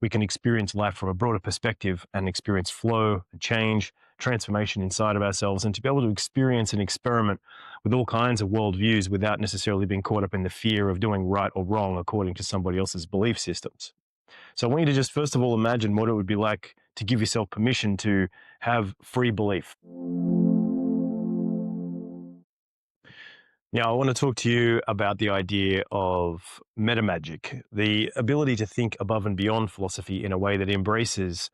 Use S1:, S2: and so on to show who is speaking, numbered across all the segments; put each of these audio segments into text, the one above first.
S1: we can experience life from a broader perspective and experience flow, change, transformation inside of ourselves, and to be able to experience and experiment with all kinds of worldviews without necessarily being caught up in the fear of doing right or wrong according to somebody else's belief systems. So I want you to just first of all imagine what it would be like to give yourself permission to have free belief. Now, I want to talk to you about the idea of metamagic, the ability to think above and beyond philosophy in a way that embraces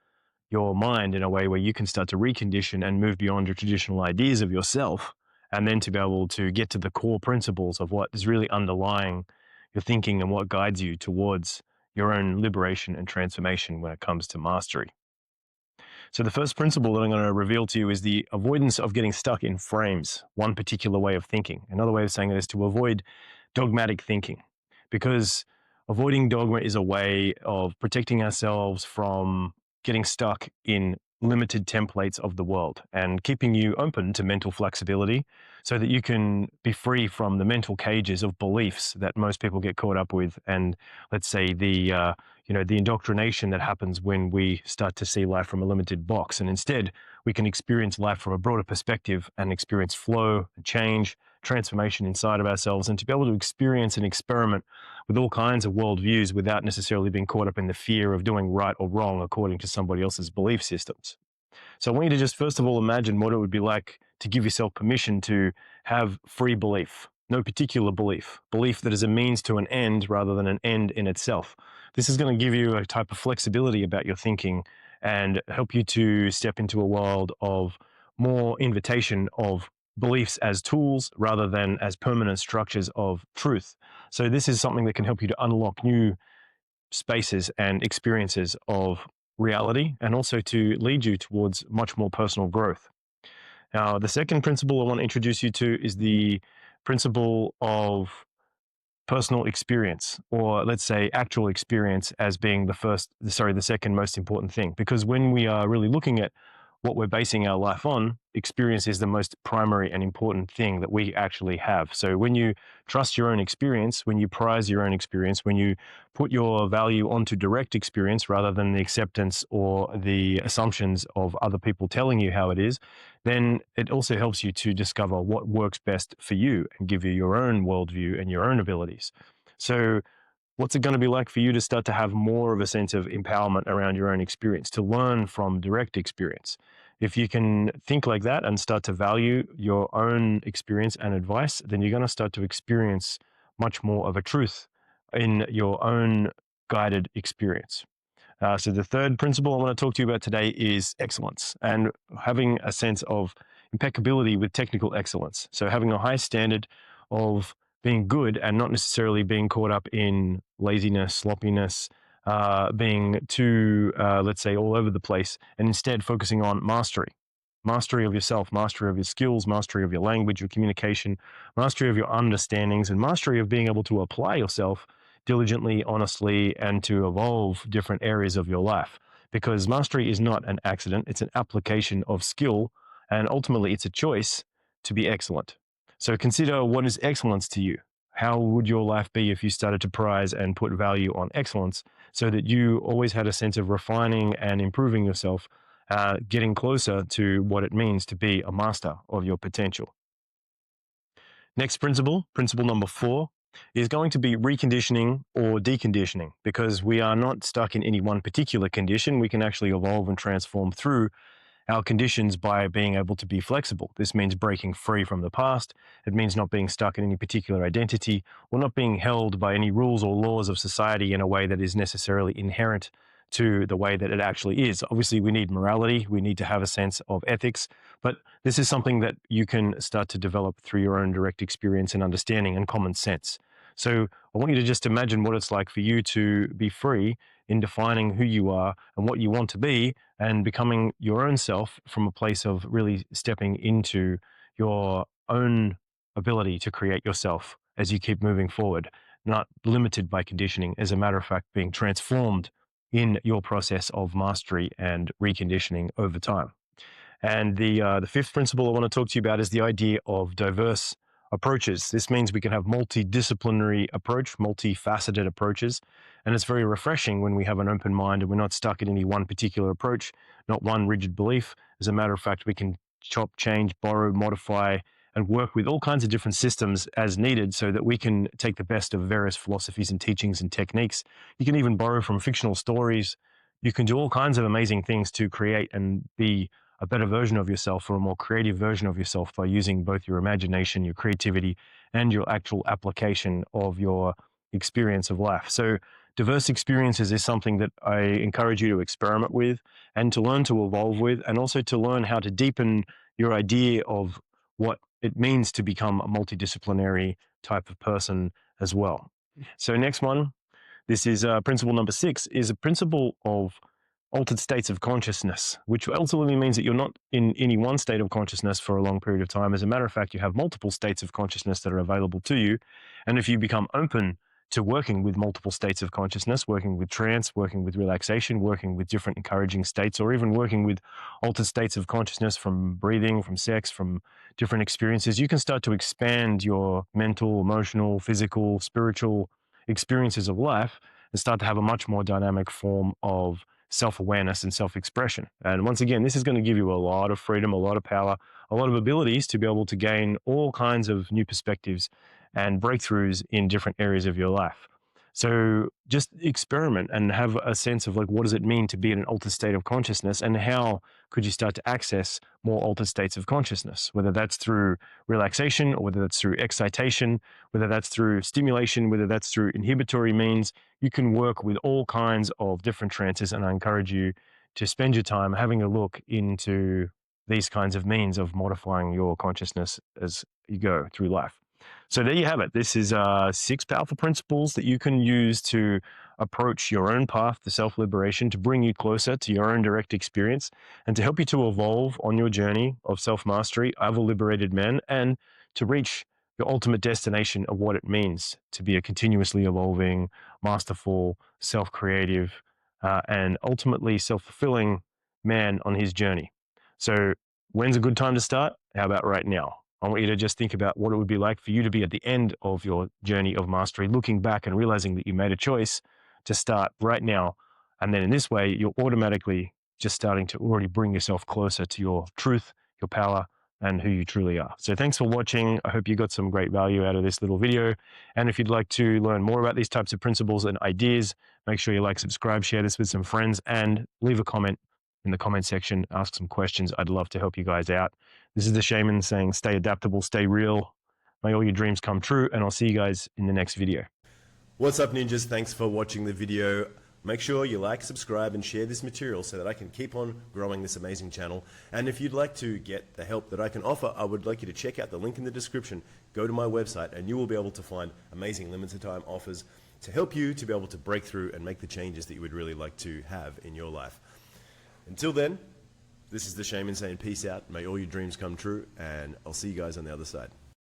S1: your mind in a way where you can start to recondition and move beyond your traditional ideas of yourself, and then to be able to get to the core principles of what is really underlying your thinking and what guides you towards your own liberation and transformation when it comes to mastery. So the first principle that I'm going to reveal to you is the avoidance of getting stuck in frames, one particular way of thinking. Another way of saying it is to avoid dogmatic thinking, because avoiding dogma is a way of protecting ourselves from getting stuck in limited templates of the world and keeping you open to mental flexibility so that you can be free from the mental cages of beliefs that most people get caught up with, and let's say the indoctrination that happens when we start to see life from a limited box. And instead, we can experience life from a broader perspective and experience flow, change, transformation inside of ourselves, and to be able to experience and experiment with all kinds of worldviews without necessarily being caught up in the fear of doing right or wrong according to somebody else's belief systems. So I want you to just first of all imagine what it would be like to give yourself permission to have free belief, no particular belief, belief that is a means to an end rather than an end in itself. This is going to give you a type of flexibility about your thinking and help you to step into a world of more invitation of beliefs as tools rather than as permanent structures of truth. So this is something that can help you to unlock new spaces and experiences of reality, and also to lead you towards much more personal growth. Now, the second principle I want to introduce you to is the principle of personal experience, or let's say actual experience, as being the second most important thing. Because when we are really looking at what we're basing our life on, experience is the most primary and important thing that we actually have. So when you trust your own experience, when you prize your own experience, when you put your value onto direct experience rather than the acceptance or the assumptions of other people telling you how it is, then it also helps you to discover what works best for you and give you your own worldview and your own abilities. So what's it going to be like for you to start to have more of a sense of empowerment around your own experience, to learn from direct experience? If you can think like that and start to value your own experience and advice, then you're going to start to experience much more of a truth in your own guided experience. So the third principle I want to talk to you about today is excellence, and having a sense of impeccability with technical excellence. So having a high standard of being good and not necessarily being caught up in laziness, sloppiness, being too, let's say, all over the place, and instead focusing on mastery of yourself, mastery of your skills, mastery of your language, your communication, mastery of your understandings, and mastery of being able to apply yourself diligently, honestly, and to evolve different areas of your life. Because mastery is not an accident, it's an application of skill, and ultimately it's a choice to be excellent. So consider, what is excellence to you? How would your life be if you started to prize and put value on excellence, so that you always had a sense of refining and improving yourself, getting closer to what it means to be a master of your potential? Next principle, principle number 4, is going to be reconditioning or deconditioning, because we are not stuck in any one particular condition. We can actually evolve and transform through our conditions by being able to be flexible. This means breaking free from the past. It means not being stuck in any particular identity, or not being held by any rules or laws of society in a way that is necessarily inherent to the way that it actually is. Obviously, we need morality. We need to have a sense of ethics, but this is something that you can start to develop through your own direct experience and understanding and common sense. So I want you to just imagine what it's like for you to be free in defining who you are and what you want to be, and becoming your own self from a place of really stepping into your own ability to create yourself as you keep moving forward, not limited by conditioning. As a matter of fact, being transformed in your process of mastery and reconditioning over time. And the fifth principle I want to talk to you about is the idea of diverse approaches. This means we can have multidisciplinary approach, multifaceted approaches. And it's very refreshing when we have an open mind and we're not stuck in any one particular approach, not one rigid belief. As a matter of fact, we can chop, change, borrow, modify, and work with all kinds of different systems as needed so that we can take the best of various philosophies and teachings and techniques. You can even borrow from fictional stories. You can do all kinds of amazing things to create and be a better version of yourself or a more creative version of yourself by using both your imagination, your creativity, and your actual application of your experience of life. So diverse experiences is something that I encourage you to experiment with and to learn to evolve with, and also to learn how to deepen your idea of what it means to become a multidisciplinary type of person as well. So next one, this is principle number 6, is a principle of altered states of consciousness, which ultimately means that you're not in any one state of consciousness for a long period of time. As a matter of fact, you have multiple states of consciousness that are available to you. And if you become open to working with multiple states of consciousness, working with trance, working with relaxation, working with different encouraging states, or even working with altered states of consciousness from breathing, from sex, from different experiences, you can start to expand your mental, emotional, physical, spiritual experiences of life and start to have a much more dynamic form of self-awareness and self-expression. And once again, this is going to give you a lot of freedom, a lot of power, a lot of abilities to be able to gain all kinds of new perspectives and breakthroughs in different areas of your life. So just experiment and have a sense of like, what does it mean to be in an altered state of consciousness, and how could you start to access more altered states of consciousness, whether that's through relaxation or whether that's through excitation, whether that's through stimulation, whether that's through inhibitory means. You can work with all kinds of different trances, and I encourage you to spend your time having a look into these kinds of means of modifying your consciousness as you go through life. So there you have it. This is 6 powerful principles that you can use to approach your own path to self-liberation, to bring you closer to your own direct experience, and to help you to evolve on your journey of self-mastery of a liberated man, and to reach your ultimate destination of what it means to be a continuously evolving, masterful, self-creative, and ultimately self-fulfilling man on his journey. So when's a good time to start? How about right now? I want you to just think about what it would be like for you to be at the end of your journey of mastery, looking back and realizing that you made a choice to start right now. And then in this way, you're automatically just starting to already bring yourself closer to your truth, your power, and who you truly are. So thanks for watching. I hope you got some great value out of this little video. And if you'd like to learn more about these types of principles and ideas, make sure you like, subscribe, share this with some friends, and leave a comment in the comment section, ask some questions. I'd love to help you guys out. This is the Shaman saying, stay adaptable, stay real. May all your dreams come true, and I'll see you guys in the next video.
S2: What's up, ninjas? Thanks for watching the video. Make sure you like, subscribe, and share this material so that I can keep on growing this amazing channel. And if you'd like to get the help that I can offer, I would like you to check out the link in the description. Go to my website and you will be able to find amazing limited time offers to help you to be able to break through and make the changes that you would really like to have in your life. Until then, this is the Shaman saying peace out. May all your dreams come true, and I'll see you guys on the other side.